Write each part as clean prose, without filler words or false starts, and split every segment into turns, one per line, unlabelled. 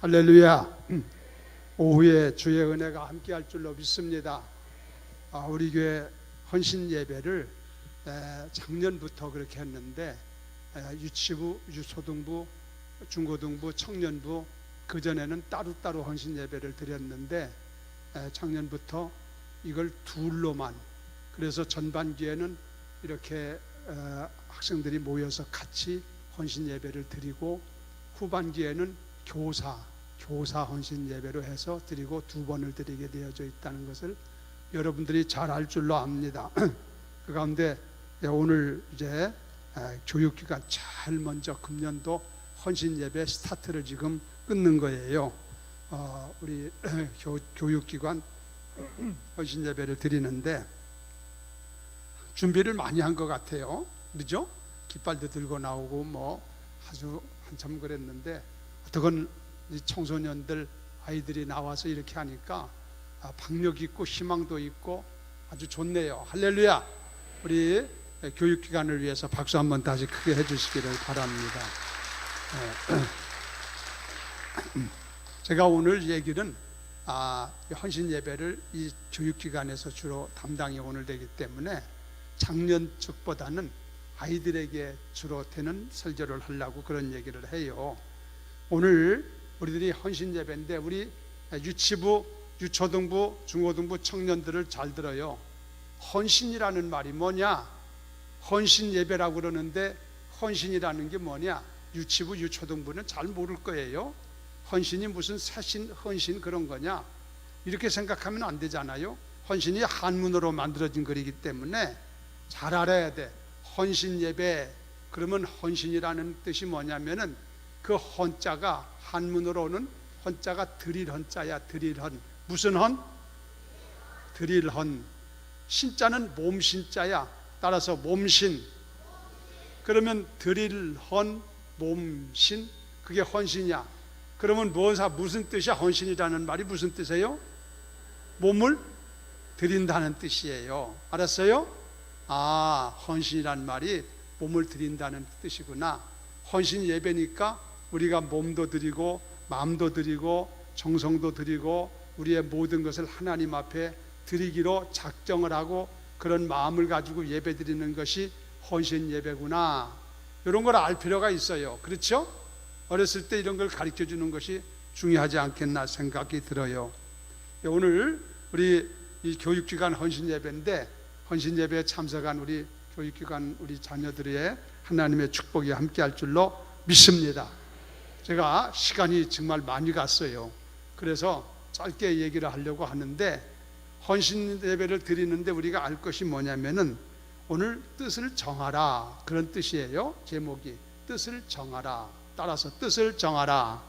할렐루야. 오후에 주의 은혜가 함께할 줄로 믿습니다. 우리 교회 헌신 예배를 작년부터 그렇게 했는데 유치부, 유초등부, 중고등부, 청년부 그전에는 따로따로 헌신 예배를 드렸는데 작년부터 이걸 둘로만, 그래서 전반기에는 이렇게 학생들이 모여서 같이 헌신 예배를 드리고 후반기에는 교사 헌신 예배로 해서 드리고 두 번을 드리게 되어져 있다는 것을 여러분들이 잘 알 줄로 압니다. 그 가운데 오늘 이제 교육기간 제일 먼저 금년도 헌신 예배 스타트를 지금 끊는 거예요. 우리 교육기관 헌신 예배를 드리는데 준비를 많이 한 것 같아요. 그죠? 깃발도 들고 나오고 뭐 아주 한참 그랬는데 어떻건 청소년들 아이들이 나와서 이렇게 하니까 박력 있고 희망도 있고 아주 좋네요. 할렐루야. 우리 교육기관을 위해서 박수 한번 다시 크게 해주시기를 바랍니다. 제가 오늘 얘기는 헌신 예배를 이 교육기관에서 주로 담당이 오늘 되기 때문에 작년 쪽보다는 아이들에게 주로 되는 설교를 하려고 그런 얘기를 해요. 오늘 우리들이 헌신 예배인데 우리 유치부, 유초등부, 중고등부 청년들을 잘 들어요. 헌신이라는 말이 뭐냐? 헌신 예배라고 그러는데 헌신이라는 게 뭐냐? 유치부, 유초등부는 잘 모를 거예요. 헌신이 무슨 새신, 헌신 그런 거냐? 이렇게 생각하면 안 되잖아요. 헌신이 한문으로 만들어진 글이기 때문에 잘 알아야 돼. 헌신 예배, 그러면 헌신이라는 뜻이 뭐냐면은 그 헌자가 한문으로는 헌자가 드릴 헌자야. 드릴 헌. 무슨 헌? 드릴 헌. 신자는 몸신자야. 따라서 몸신. 그러면 드릴 헌, 몸신, 그게 헌신이야. 그러면 무슨 뜻이야? 헌신이라는 말이 무슨 뜻이에요? 몸을 드린다는 뜻이에요. 알았어요? 헌신이라는 말이 몸을 드린다는 뜻이구나. 헌신 예배니까 우리가 몸도 드리고 마음도 드리고 정성도 드리고 우리의 모든 것을 하나님 앞에 드리기로 작정을 하고 그런 마음을 가지고 예배 드리는 것이 헌신 예배구나. 이런 걸 알 필요가 있어요. 그렇죠? 어렸을 때 이런 걸 가르쳐 주는 것이 중요하지 않겠나 생각이 들어요. 오늘 우리 이 교육기관 헌신 예배인데 헌신 예배에 참석한 우리 교육기관 우리 자녀들의 하나님의 축복이 함께할 줄로 믿습니다. 제가 시간이 정말 많이 갔어요. 그래서 짧게 얘기를 하려고 하는데 헌신 예배를 드리는데 우리가 알 것이 뭐냐면은 오늘 뜻을 정하라 그런 뜻이에요. 제목이 뜻을 정하라. 따라서 뜻을 정하라.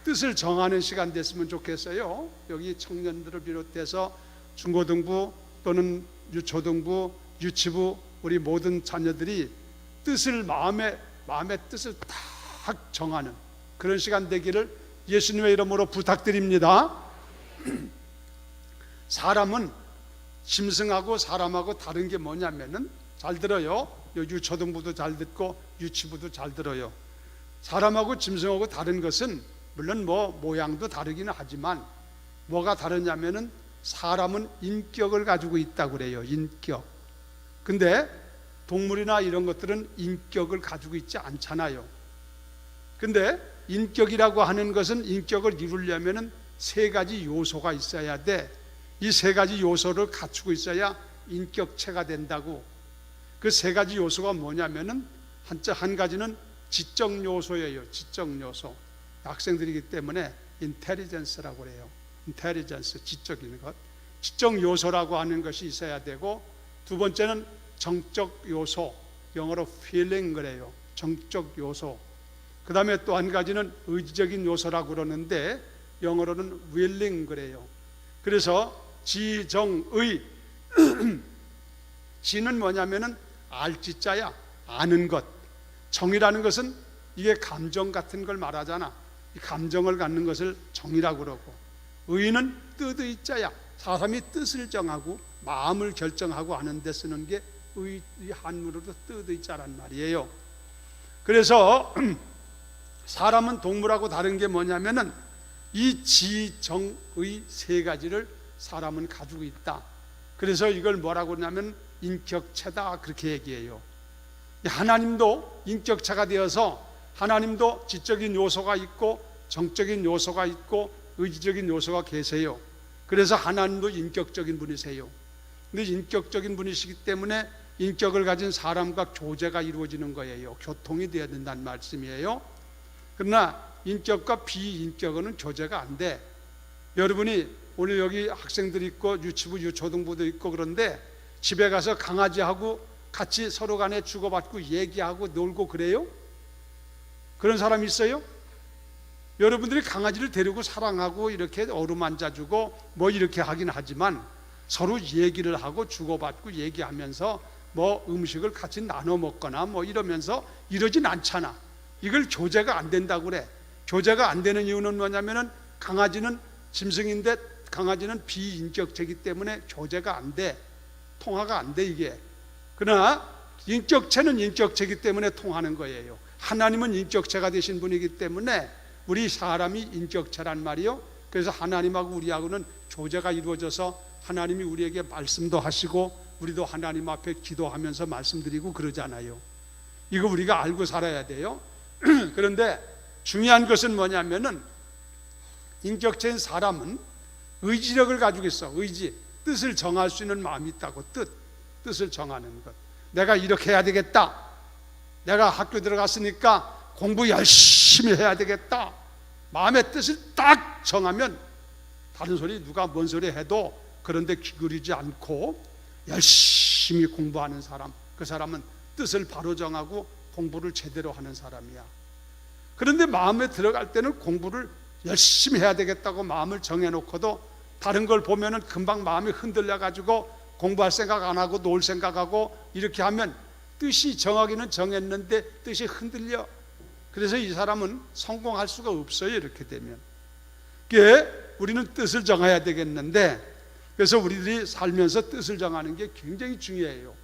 뜻을 정하는 시간 됐으면 좋겠어요. 여기 청년들을 비롯해서 중고등부 또는 유초등부, 유치부 우리 모든 자녀들이 뜻을 마음의 뜻을 딱 정하는 그런 시간 되기를 예수님의 이름으로 부탁드립니다. 사람은 짐승하고 사람하고 다른 게 뭐냐면은 잘 들어요. 유초등부도 잘 듣고 유치부도 잘 들어요. 사람하고 짐승하고 다른 것은 물론 뭐 모양도 다르기는 하지만 뭐가 다르냐면은 사람은 인격을 가지고 있다고 그래요. 인격. 근데 동물이나 이런 것들은 인격을 가지고 있지 않잖아요. 근데 인격이라고 하는 것은 인격을 이루려면은 세 가지 요소가 있어야 돼. 이 세 가지 요소를 갖추고 있어야 인격체가 된다고. 그 세 가지 요소가 뭐냐면은 한 가지는 지적 요소예요. 지적 요소. 학생들이기 때문에 인텔리전스라고 그래요. 인텔리전스, 지적인 것. 지적 요소라고 하는 것이 있어야 되고 두 번째는 정적 요소, 영어로 feeling 그래요. 정적 요소. 그 다음에 또 한 가지는 의지적인 요소라고 그러는데 영어로는 willing 그래요. 그래서 지정의 지는 뭐냐면은 알지자야. 아는 것. 정이라는 것은 이게 감정 같은 걸 말하잖아. 이 감정을 갖는 것을 정이라고 그러고 의는 뜻의 자야. 사람이 뜻을 정하고 마음을 결정하고 하는 데 쓰는 게 의, 한문으로 뜻의 자란 말이에요. 그래서 사람은 동물하고 다른 게 뭐냐면은 이 지정의 세 가지를 사람은 가지고 있다. 그래서 이걸 뭐라고 하냐면 인격체다, 그렇게 얘기해요. 하나님도 인격체가 되어서 하나님도 지적인 요소가 있고 정적인 요소가 있고 의지적인 요소가 계세요. 그래서 하나님도 인격적인 분이세요. 근데 인격적인 분이시기 때문에 인격을 가진 사람과 교제가 이루어지는 거예요. 교통이 되어야 된다는 말씀이에요. 그러나 인격과 비인격은 교제가 안 돼. 여러분이 오늘 여기 학생들 있고 유치부 유초등부도 있고 그런데 집에 가서 강아지하고 같이 서로 간에 주고받고 얘기하고 놀고 그래요? 그런 사람 있어요? 여러분들이 강아지를 데리고 사랑하고 이렇게 어루만져주고 뭐 이렇게 하긴 하지만 서로 얘기를 하고 주고받고 얘기하면서 뭐 음식을 같이 나눠 먹거나 뭐 이러면서 이러진 않잖아. 이걸 교제가 안 된다고 그래. 교제가 안 되는 이유는 뭐냐면은 강아지는 짐승인데 강아지는 비인격체이기 때문에 교제가 안 돼. 통화가 안 돼, 이게. 그러나 인격체는 인격체이기 때문에 통하는 거예요. 하나님은 인격체가 되신 분이기 때문에 우리 사람이 인격체란 말이요. 그래서 하나님하고 우리하고는 교제가 이루어져서 하나님이 우리에게 말씀도 하시고 우리도 하나님 앞에 기도하면서 말씀드리고 그러잖아요. 이거 우리가 알고 살아야 돼요. 그런데 중요한 것은 뭐냐면은 인격체인 사람은 의지력을 가지고 있어. 의지, 뜻을 정할 수 있는 마음이 있다고. 뜻을 정하는 것. 내가 이렇게 해야 되겠다. 내가 학교 들어갔으니까 공부 열심히 해야 되겠다. 마음의 뜻을 딱 정하면 다른 소리 누가 뭔 소리 해도 그런데 기울이지 않고 열심히 공부하는 사람, 그 사람은 뜻을 바로 정하고 공부를 제대로 하는 사람이야. 그런데 마음에 들어갈 때는 공부를 열심히 해야 되겠다고 마음을 정해놓고도 다른 걸 보면은 금방 마음이 흔들려 가지고 공부할 생각 안 하고 놀 생각하고 이렇게 하면 뜻이 정하기는 정했는데 뜻이 흔들려. 그래서 이 사람은 성공할 수가 없어요. 이렇게 되면 이게 우리는 뜻을 정해야 되겠는데, 그래서 우리들이 살면서 뜻을 정하는 게 굉장히 중요해요.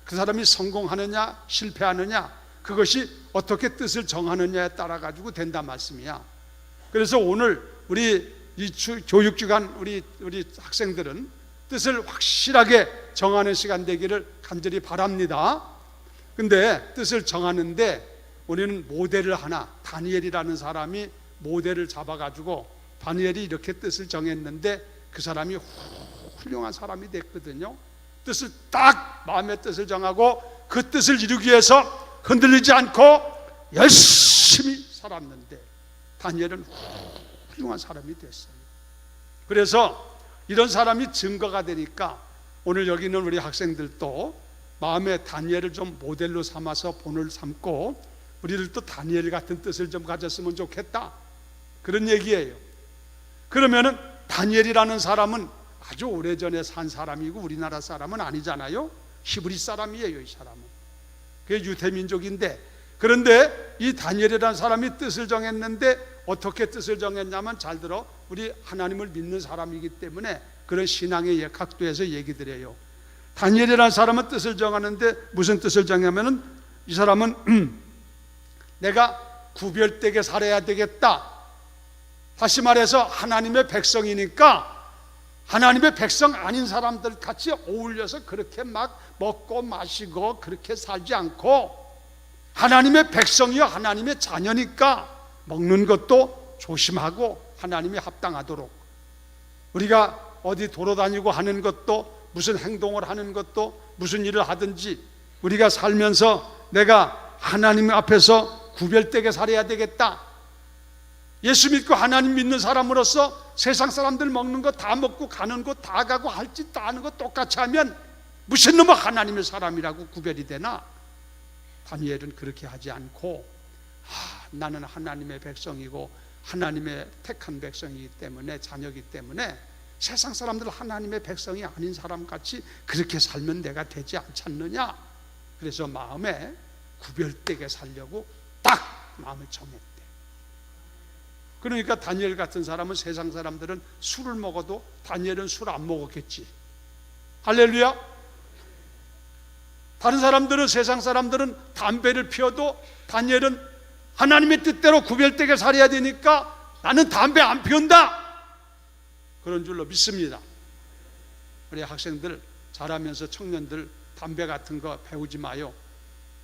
그 사람이 성공하느냐 실패하느냐 그것이 어떻게 뜻을 정하느냐에 따라 가지고 된다 말씀이야. 그래서 오늘 우리 이 교육기관 우리 학생들은 뜻을 확실하게 정하는 시간 되기를 간절히 바랍니다. 근데 뜻을 정하는데 우리는 모델을 하나, 다니엘이라는 사람이 모델을 잡아가지고 다니엘이 이렇게 뜻을 정했는데 그 사람이 훌륭한 사람이 됐거든요. 뜻을 딱 마음의 뜻을 정하고 그 뜻을 이루기 위해서 흔들리지 않고 열심히 살았는데 다니엘은 훌륭한 사람이 됐어요. 그래서 이런 사람이 증거가 되니까 오늘 여기 있는 우리 학생들도 마음의 다니엘을 좀 모델로 삼아서 본을 삼고 우리들도 다니엘 같은 뜻을 좀 가졌으면 좋겠다, 그런 얘기예요. 그러면은 다니엘이라는 사람은 아주 오래전에 산 사람이고 우리나라 사람은 아니잖아요. 히브리 사람이에요. 이 사람은 그게 유대민족인데, 그런데 이 다니엘이라는 사람이 뜻을 정했는데 어떻게 뜻을 정했냐면, 잘 들어, 우리 하나님을 믿는 사람이기 때문에 그런 신앙의 각도에서 얘기 드려요. 다니엘이라는 사람은 뜻을 정하는데 무슨 뜻을 정하면은 이 사람은 내가 구별되게 살아야 되겠다. 다시 말해서 하나님의 백성이니까 하나님의 백성 아닌 사람들 같이 어울려서 그렇게 막 먹고 마시고 그렇게 살지 않고, 하나님의 백성이요 하나님의 자녀니까 먹는 것도 조심하고 하나님이 합당하도록, 우리가 어디 돌아다니고 하는 것도, 무슨 행동을 하는 것도, 무슨 일을 하든지 우리가 살면서 내가 하나님 앞에서 구별되게 살아야 되겠다. 예수 믿고 하나님 믿는 사람으로서 세상 사람들 먹는 거 다 먹고 가는 거 다 가고 할 짓 다 하는 거 똑같이 하면 무슨 놈의 하나님의 사람이라고 구별이 되나? 다니엘은 그렇게 하지 않고, 나는 하나님의 백성이고 하나님의 택한 백성이기 때문에, 자녀이기 때문에 세상 사람들 하나님의 백성이 아닌 사람같이 그렇게 살면 내가 되지 않지 않느냐. 그래서 마음에 구별되게 살려고 딱 마음을 정했대. 그러니까 다니엘 같은 사람은, 세상 사람들은 술을 먹어도 다니엘은 술 안 먹었겠지. 할렐루야. 다른 사람들은, 세상 사람들은 담배를 피워도 다니엘은 하나님의 뜻대로 구별되게 살아야 되니까 나는 담배 안 피운다, 그런 줄로 믿습니다. 우리 학생들 자라면서 청년들 담배 같은 거 배우지 마요.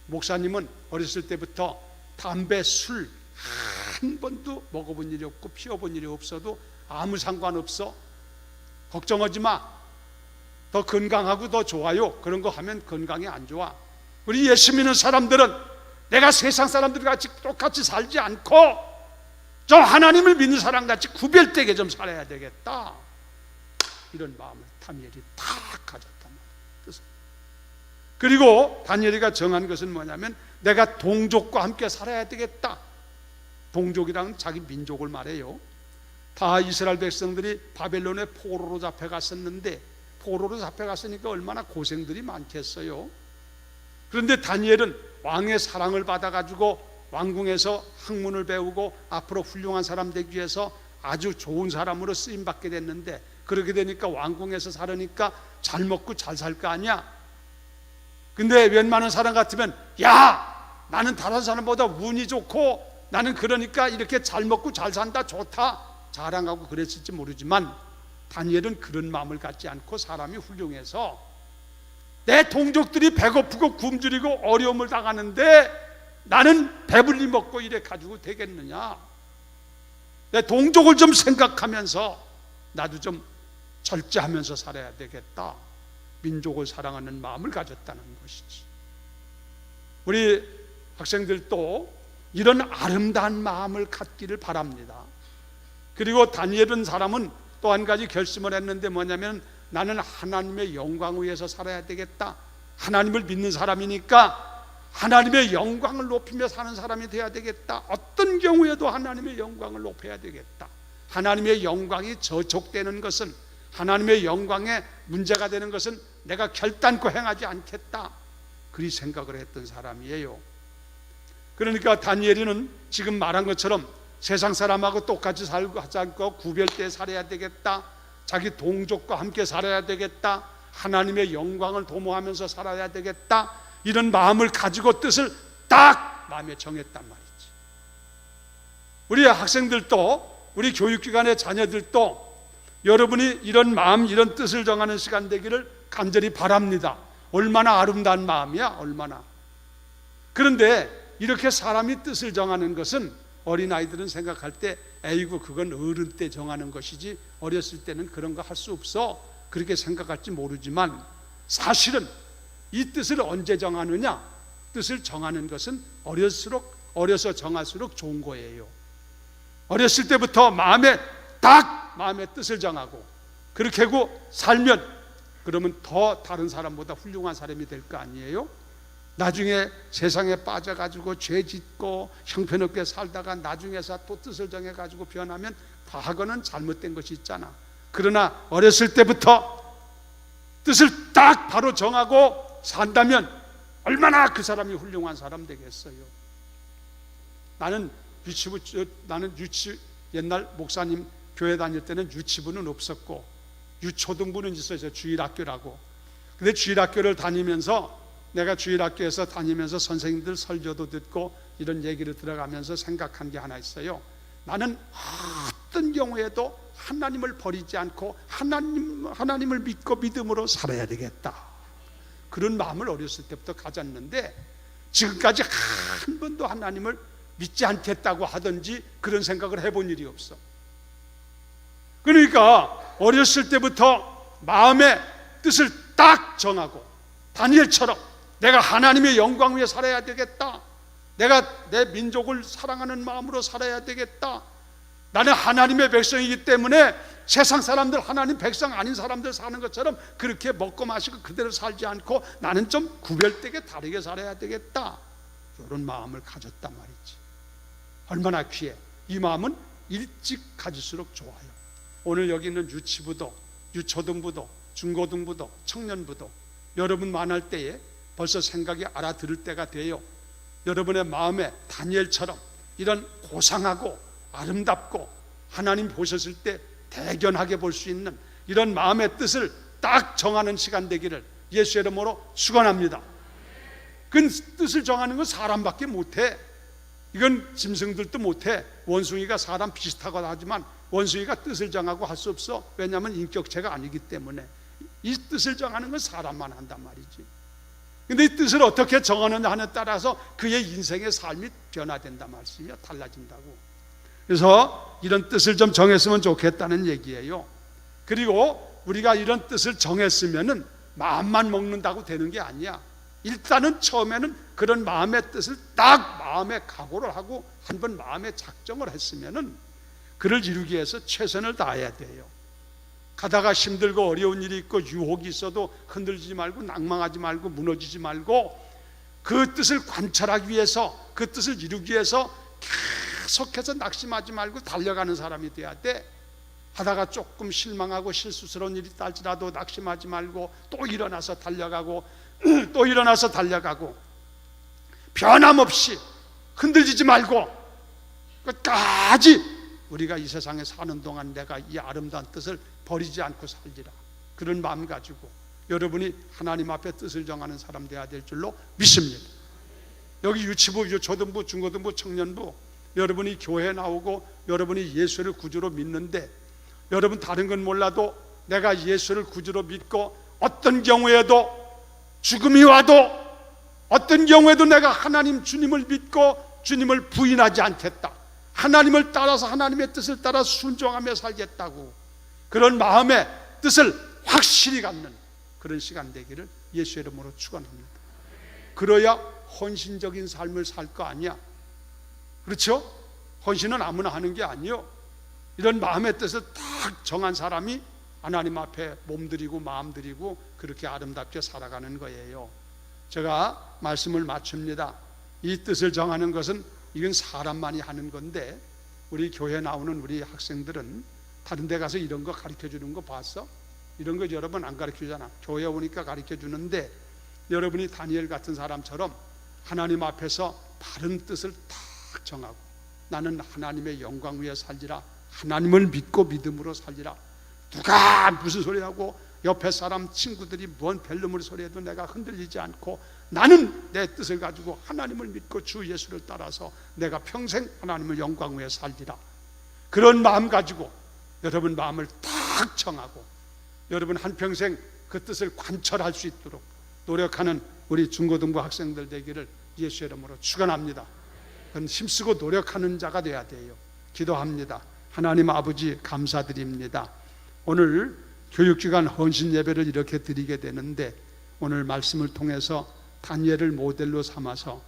목사님은 어렸을 때부터 담배, 술 한 번도 먹어본 일이 없고 피워본 일이 없어도 아무 상관없어, 걱정하지 마, 더 건강하고 더 좋아요, 그런 거 하면 건강이 안 좋아. 우리 예수 믿는 사람들은 내가 세상 사람들 같이 똑같이 살지 않고 좀 하나님을 믿는 사람같이 구별되게 좀 살아야 되겠다, 이런 마음을 다니엘이 다 가졌단 말이에요. 그리고 다니엘이가 정한 것은 뭐냐면 내가 동족과 함께 살아야 되겠다. 동족이란 자기 민족을 말해요. 다 이스라엘 백성들이 바벨론의 포로로 잡혀갔었는데, 포로로 잡혀갔으니까 얼마나 고생들이 많겠어요. 그런데 다니엘은 왕의 사랑을 받아가지고 왕궁에서 학문을 배우고 앞으로 훌륭한 사람 되기 위해서 아주 좋은 사람으로 쓰임받게 됐는데, 그렇게 되니까 왕궁에서 살으니까 잘 먹고 잘 살 거 아니야. 근데 웬만한 사람 같으면 야, 나는 다른 사람보다 운이 좋고 나는 그러니까 이렇게 잘 먹고 잘 산다, 좋다, 자랑하고 그랬을지 모르지만 다니엘은 그런 마음을 갖지 않고 사람이 훌륭해서 내 동족들이 배고프고 굶주리고 어려움을 당하는데 나는 배불리 먹고 이래 가지고 되겠느냐, 내 동족을 좀 생각하면서 나도 좀 절제하면서 살아야 되겠다, 민족을 사랑하는 마음을 가졌다는 것이지. 우리 학생들도 이런 아름다운 마음을 갖기를 바랍니다. 그리고 다니엘은 사람은 또 한 가지 결심을 했는데 뭐냐면 나는 하나님의 영광을 위해서 살아야 되겠다. 하나님을 믿는 사람이니까 하나님의 영광을 높이며 사는 사람이 되어야 되겠다. 어떤 경우에도 하나님의 영광을 높여야 되겠다. 하나님의 영광이 저촉되는 것은, 하나님의 영광에 문제가 되는 것은 내가 결단코 행하지 않겠다, 그리 생각을 했던 사람이에요. 그러니까 다니엘이는 지금 말한 것처럼 세상 사람하고 똑같이 살고 하지 않고 구별되어 살아야 되겠다, 자기 동족과 함께 살아야 되겠다, 하나님의 영광을 도모하면서 살아야 되겠다, 이런 마음을 가지고 뜻을 딱 마음에 정했단 말이지. 우리 학생들도, 우리 교육기관의 자녀들도 여러분이 이런 마음, 이런 뜻을 정하는 시간 되기를 간절히 바랍니다. 얼마나 아름다운 마음이야, 얼마나. 그런데 이렇게 사람이 뜻을 정하는 것은 어린아이들은 생각할 때 에이구 그건 어른 때 정하는 것이지 어렸을 때는 그런 거 할 수 없어, 그렇게 생각할지 모르지만 사실은 이 뜻을 언제 정하느냐, 뜻을 정하는 것은 어려서 정할수록 좋은 거예요. 어렸을 때부터 마음의 뜻을 정하고 그렇게 하고 살면 그러면 더 다른 사람보다 훌륭한 사람이 될 거 아니에요? 나중에 세상에 빠져가지고 죄 짓고 형편없게 살다가 나중에서 또 뜻을 정해가지고 변하면 과거는 잘못된 것이 있잖아. 그러나 어렸을 때부터 뜻을 딱 바로 정하고 산다면 얼마나 그 사람이 훌륭한 사람 되겠어요. 나는 옛날 목사님 교회 다닐 때는 유치부는 없었고 유초등부는 있었어요. 주일학교라고. 근데 주일학교를 다니면서, 내가 주일학교에서 다니면서 선생님들 설교도 듣고 이런 얘기를 들어가면서 생각한 게 하나 있어요. 나는 어떤 경우에도 하나님을 버리지 않고 하나님을 믿고 믿음으로 살아야 되겠다, 그런 마음을 어렸을 때부터 가졌는데 지금까지 한 번도 하나님을 믿지 않겠다고 하든지 그런 생각을 해본 일이 없어. 그러니까 어렸을 때부터 마음의 뜻을 딱 정하고 다니엘처럼 내가 하나님의 영광 위에 살아야 되겠다, 내가 내 민족을 사랑하는 마음으로 살아야 되겠다, 나는 하나님의 백성이기 때문에 세상 사람들, 하나님 백성 아닌 사람들 사는 것처럼 그렇게 먹고 마시고 그대로 살지 않고 나는 좀 구별되게 다르게 살아야 되겠다, 이런 마음을 가졌단 말이지. 얼마나 귀해. 이 마음은 일찍 가질수록 좋아요. 오늘 여기 있는 유치부도, 유초등부도, 중고등부도, 청년부도 여러분 만날 때에 벌써 생각이 알아들을 때가 돼요. 여러분의 마음에 다니엘처럼 이런 고상하고 아름답고 하나님 보셨을 때 대견하게 볼 수 있는 이런 마음의 뜻을 딱 정하는 시간 되기를 예수의 이름으로 축원합니다. 그 뜻을 정하는 건 사람밖에 못해. 이건 짐승들도 못해. 원숭이가 사람 비슷하거나 하지만 원숭이가 뜻을 정하고 할 수 없어. 왜냐하면 인격체가 아니기 때문에. 이 뜻을 정하는 건 사람만 한단 말이지. 근데 이 뜻을 어떻게 정하느냐 하느냐에 따라서 그의 인생의 삶이 변화된단 말이에요. 달라진다고. 그래서 이런 뜻을 좀 정했으면 좋겠다는 얘기예요. 그리고 우리가 이런 뜻을 정했으면은 마음만 먹는다고 되는 게 아니야. 일단은 처음에는 그런 마음의 뜻을 딱 마음에 각오를 하고 한번 마음에 작정을 했으면은 그를 이루기 위해서 최선을 다해야 돼요. 가다가 힘들고 어려운 일이 있고 유혹이 있어도 흔들리지 말고 낭망하지 말고 무너지지 말고 그 뜻을 관찰하기 위해서, 그 뜻을 이루기 위해서 계속해서 낙심하지 말고 달려가는 사람이 돼야 돼. 하다가 조금 실망하고 실수스러운 일이 있다할지라도 낙심하지 말고 또 일어나서 달려가고 또 일어나서 달려가고 변함없이 흔들리지 말고 끝까지 우리가 이 세상에 사는 동안 내가 이 아름다운 뜻을 버리지 않고 살리라. 그런 마음 가지고 여러분이 하나님 앞에 뜻을 정하는 사람 되어야 될 줄로 믿습니다. 여기 유치부, 초등부, 중고등부, 청년부 여러분이 교회에 나오고 여러분이 예수를 구주로 믿는데 여러분 다른 건 몰라도 내가 예수를 구주로 믿고 어떤 경우에도 죽음이 와도 어떤 경우에도 내가 하나님 주님을 믿고 주님을 부인하지 않겠다. 하나님을 따라서 하나님의 뜻을 따라 순종하며 살겠다고 그런 마음의 뜻을 확실히 갖는 그런 시간 되기를 예수의 이름으로 축원합니다. 그래야 헌신적인 삶을 살 거 아니야. 그렇죠? 헌신은 아무나 하는 게 아니요. 이런 마음의 뜻을 딱 정한 사람이 하나님 앞에 몸들이고 마음들이고 그렇게 아름답게 살아가는 거예요. 제가 말씀을 마칩니다. 이 뜻을 정하는 것은 이건 사람만이 하는 건데 우리 교회 나오는 우리 학생들은 다른 데 가서 이런 거 가르쳐 주는 거 봤어? 이런 거 여러분 안 가르쳐 주잖아. 교회 오니까 가르쳐 주는데 여러분이 다니엘 같은 사람처럼 하나님 앞에서 바른 뜻을 딱 정하고 나는 하나님의 영광 위에 살리라. 하나님을 믿고 믿음으로 살리라. 누가 무슨 소리하고 옆에 사람 친구들이 뭔 벨름을 소리해도 내가 흔들리지 않고 나는 내 뜻을 가지고 하나님을 믿고 주 예수를 따라서 내가 평생 하나님을 영광 위에 살리라. 그런 마음 가지고 여러분 마음을 딱 정하고 여러분 한평생 그 뜻을 관철할 수 있도록 노력하는 우리 중고등부 학생들 되기를 예수의 이름으로 축원합니다. 그건 힘쓰고 노력하는 자가 돼야 돼요. 기도합니다. 하나님 아버지 감사드립니다. 오늘 교육기관 헌신 예배를 이렇게 드리게 되는데 오늘 말씀을 통해서 다니엘을 모델로 삼아서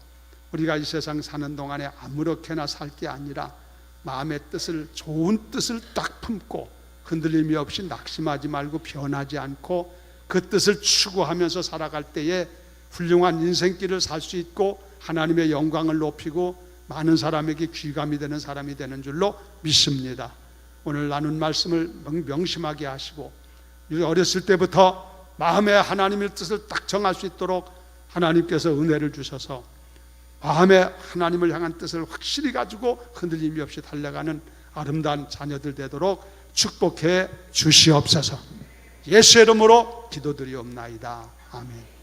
우리가 이 세상 사는 동안에 아무렇게나 살 게 아니라 마음의 뜻을 좋은 뜻을 딱 품고 흔들림이 없이 낙심하지 말고 변하지 않고 그 뜻을 추구하면서 살아갈 때에 훌륭한 인생길을 살 수 있고 하나님의 영광을 높이고 많은 사람에게 귀감이 되는 사람이 되는 줄로 믿습니다. 오늘 나눈 말씀을 명심하게 하시고 어렸을 때부터 마음에 하나님의 뜻을 딱 정할 수 있도록 하나님께서 은혜를 주셔서 마음에 하나님을 향한 뜻을 확실히 가지고 흔들림이 없이 달려가는 아름다운 자녀들 되도록 축복해 주시옵소서. 예수의 이름으로 기도드리옵나이다. 아멘.